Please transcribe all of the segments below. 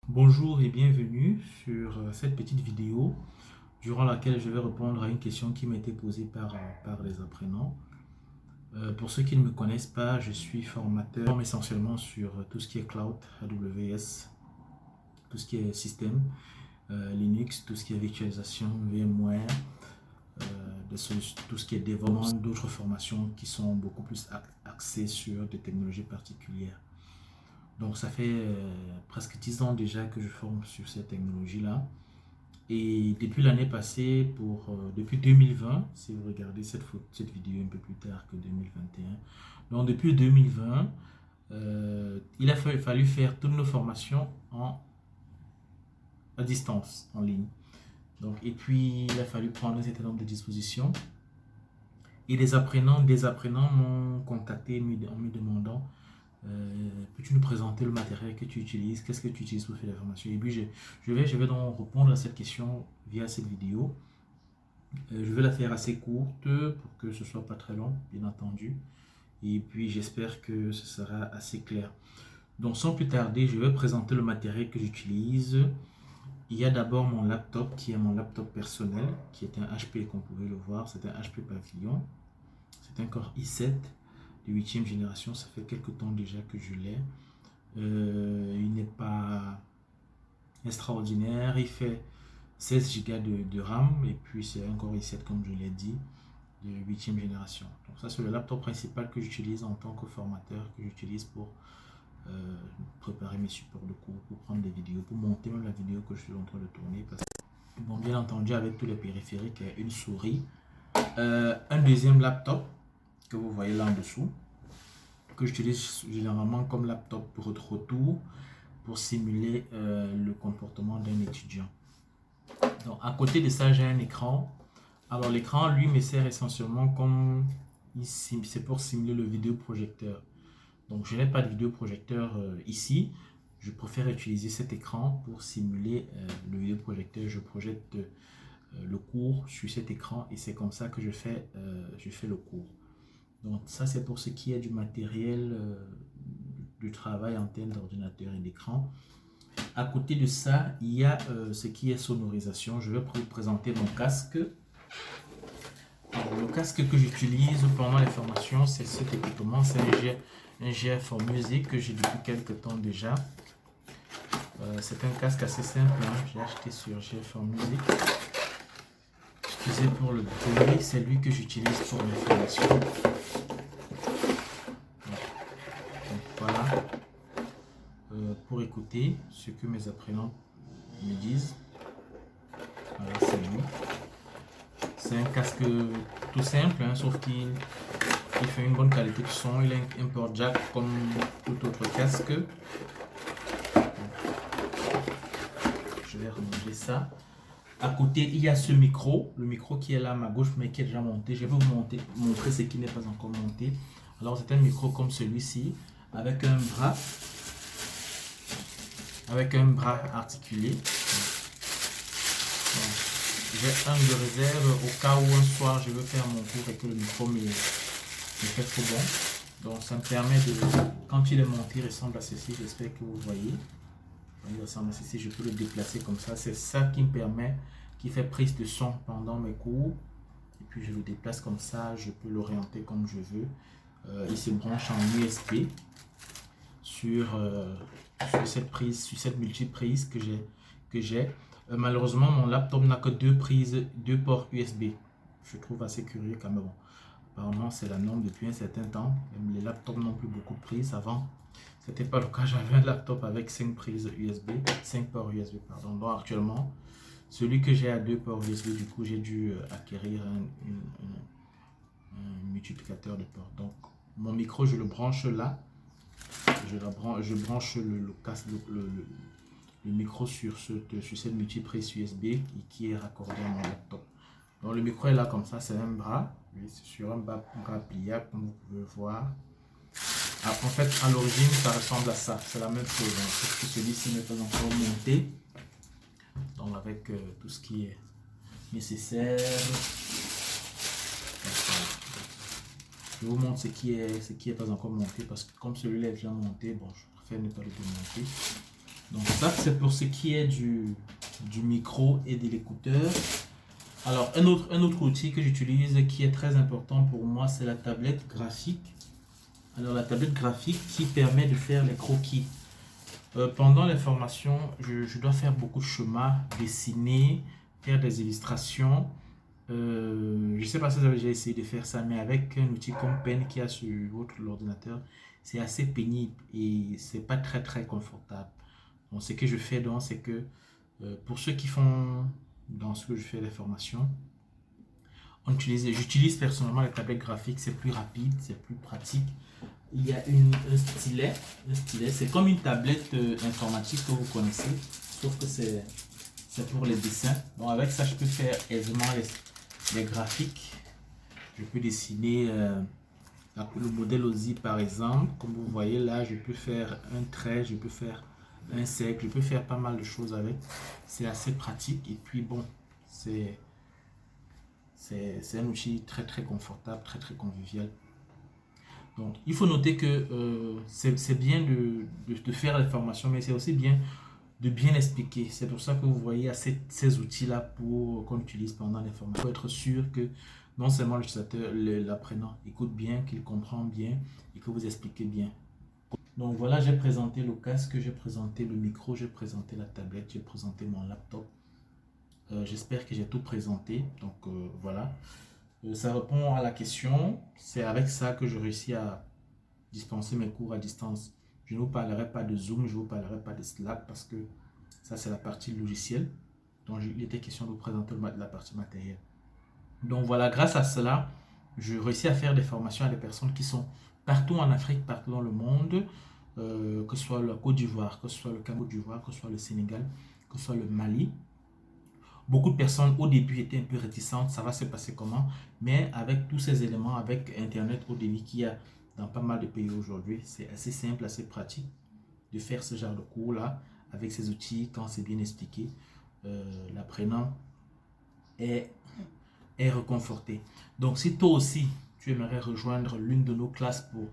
Bonjour et bienvenue sur cette petite vidéo durant laquelle je vais répondre à une question qui m'a été posée par les apprenants. Pour ceux qui ne me connaissent pas, je suis formateur, je forme essentiellement sur tout ce qui est cloud, AWS, tout ce qui est système, Linux, tout ce qui est virtualisation, VMware, tout ce qui est DevOps, d'autres formations qui sont beaucoup plus axées sur des technologies particulières. Donc ça fait presque 10 ans déjà que je forme sur ces technologies-là. Et depuis l'année passée, depuis 2020, si vous regardez cette vidéo un peu plus tard que 2021, donc depuis 2020, il a fallu faire toutes nos formations à distance, en ligne. Donc, et puis, il a fallu prendre un certain nombre de dispositions. Et des apprenants m'ont contacté en me demandant peux-tu nous présenter le matériel que tu utilises? Qu'est-ce que tu utilises pour faire la formation? Et puis, je vais donc répondre à cette question via cette vidéo. Je vais la faire assez courte pour que ce soit pas très long, bien entendu. Et puis, j'espère que ce sera assez clair. Donc, sans plus tarder, je vais présenter le matériel que j'utilise. Il y a d'abord mon laptop, qui est mon laptop personnel, qui est un HP, comme vous pouvez le voir. C'est un HP Pavilion. C'est un Core i7 de 8e génération. Ça fait quelques temps déjà que je l'ai. Il n'est pas extraordinaire. Il fait 16 Go de RAM et puis c'est un Core i7 comme je l'ai dit de 8e génération. Donc ça c'est le laptop principal que j'utilise en tant que formateur, que j'utilise pour préparer mes supports de cours, pour prendre des vidéos, pour monter même la vidéo que je suis en train de tourner. Bon, bien entendu avec tous les périphériques et une souris. Un deuxième laptop que vous voyez là en dessous, que j'utilise généralement comme laptop pour retour, pour simuler le comportement d'un étudiant. Donc, à côté de ça, j'ai un écran. Alors, l'écran, lui, me sert essentiellement comme c'est pour simuler le vidéoprojecteur. Donc, je n'ai pas de vidéoprojecteur ici. Je préfère utiliser cet écran pour simuler le vidéoprojecteur. Je projette le cours sur cet écran et c'est comme ça que je fais le cours. Donc, ça, c'est pour ce qui est du matériel du travail en termes d'ordinateur et d'écran. À côté de ça, il y a ce qui est sonorisation. Je vais vous présenter mon casque. Alors, le casque que j'utilise pendant les formations, c'est cet équipement. C'est un GF4 Music que j'ai depuis quelques temps déjà. C'est un casque assez simple. J'ai acheté sur GF4 Music. Excusez pour le bruit, c'est lui que j'utilise pour mes formations. Donc voilà. Pour écouter ce que mes apprenants me disent. Voilà, c'est lui. C'est un casque tout simple, sauf qu'il fait une bonne qualité de son. Il a un port jack comme tout autre casque. Je vais remonter ça. À côté, il y a ce micro. Le micro qui est là à ma gauche, mais qui est déjà monté. Je vais vous montrer ce qui n'est pas encore monté. Alors, c'est un micro comme celui-ci, avec un bras articulé. J'ai un de réserve au cas où un soir je veux faire mon cours et que le micro me fait trop bon. Donc ça me permet de, quand il est monté, il ressemble à ceci, j'espère que vous voyez. Il ressemble à ceci, je peux le déplacer comme ça. C'est ça qui me permet, qui fait prise de son pendant mes cours. Et puis je le déplace comme ça, je peux l'orienter comme je veux. Il se branche en USB sur cette prise, sur cette multiprise que j'ai. Malheureusement, mon laptop n'a que deux ports USB. Je trouve assez curieux quand même. Bon, apparemment, c'est la norme depuis un certain temps. Même les laptops n'ont plus beaucoup de prises. Avant, c'était pas le cas. J'avais un laptop avec 5 prises USB, 5 ports USB, pardon. Donc actuellement, celui que j'ai à 2 ports USB, du coup, j'ai dû acquérir un multiplicateur de ports. Donc, mon micro, je le branche là. Je branche le micro sur cette multiprise USB qui est raccordé à mon laptop. Donc le micro est là comme ça, c'est un bras, c'est sur un bras pliable comme vous pouvez le voir. En fait, à l'origine, ça ressemble à ça, c'est la même chose. Sauf que celui-ci n'est pas encore monté. Donc avec tout ce qui est nécessaire. Je vous montre ce qui est pas encore monté parce que comme celui-là est déjà monté, bon, je préfère ne pas le démonter. Donc ça, c'est pour ce qui est du micro et de l'écouteur. Alors, un autre outil que j'utilise qui est très important pour moi, c'est la tablette graphique. Alors, la tablette graphique qui permet de faire les croquis. Pendant les formations, je dois faire beaucoup de chemin, dessiner, faire des illustrations. Je ne sais pas si vous avez déjà essayé de faire ça, mais avec un outil comme Pen qui a sur votre ordinateur, c'est assez pénible et c'est pas très très confortable. Donc, ce que je fais donc, c'est que pour ceux qui font dans ce que je fais les formations, j'utilise personnellement la tablette graphique, c'est plus rapide, c'est plus pratique. Il y a un stylet, c'est comme une tablette informatique que vous connaissez, sauf que c'est pour les dessins. Donc avec ça, je peux faire aisément les graphiques. Je peux dessiner le modèle OSI par exemple. Comme vous voyez là, je peux faire un trait, je peux faire un cercle, je peux faire pas mal de choses avec. C'est assez pratique et puis bon, c'est un outil très très confortable, très très convivial. Donc, il faut noter que c'est bien de faire les formations, mais c'est aussi bien de bien expliquer. C'est pour ça que vous voyez ces outils-là qu'on utilise pendant les formations. Il faut être sûr que non seulement l'utilisateur, l'apprenant écoute bien, qu'il comprend bien et que vous expliquez bien. Donc voilà, j'ai présenté le casque, j'ai présenté le micro, j'ai présenté la tablette, j'ai présenté mon laptop. J'espère que j'ai tout présenté. Donc voilà. Ça répond à la question. C'est avec ça que je réussis à dispenser mes cours à distance. Je ne vous parlerai pas de Zoom, je ne vous parlerai pas de Slack parce que ça c'est la partie logicielle. Donc il était question de vous présenter la partie matérielle. Donc voilà, grâce à cela, je réussis à faire des formations à des personnes qui sont partout en Afrique, partout dans le monde, que ce soit la Côte d'Ivoire, que ce soit le Cameroun d'Ivoire, que ce soit le Sénégal, que ce soit le Mali. Beaucoup de personnes au début étaient un peu réticentes, ça va se passer comment? Mais avec tous ces éléments, avec Internet au débit qu'il y a dans pas mal de pays aujourd'hui, c'est assez simple, assez pratique de faire ce genre de cours-là avec ces outils quand c'est bien expliqué. L'apprenant est réconforté. Donc si toi aussi, tu aimerais rejoindre l'une de nos classes pour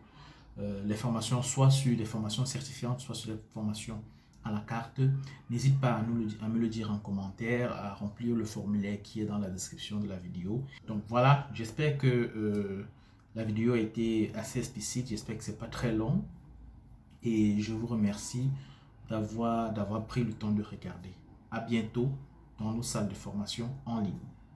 les formations, soit sur des formations certifiantes, soit sur des formations à la carte, n'hésite pas à me le dire en commentaire, à remplir le formulaire qui est dans la description de la vidéo. Donc voilà, j'espère que la vidéo a été assez explicite, j'espère que c'est pas très long et je vous remercie d'avoir pris le temps de regarder. À bientôt dans nos salles de formation en ligne.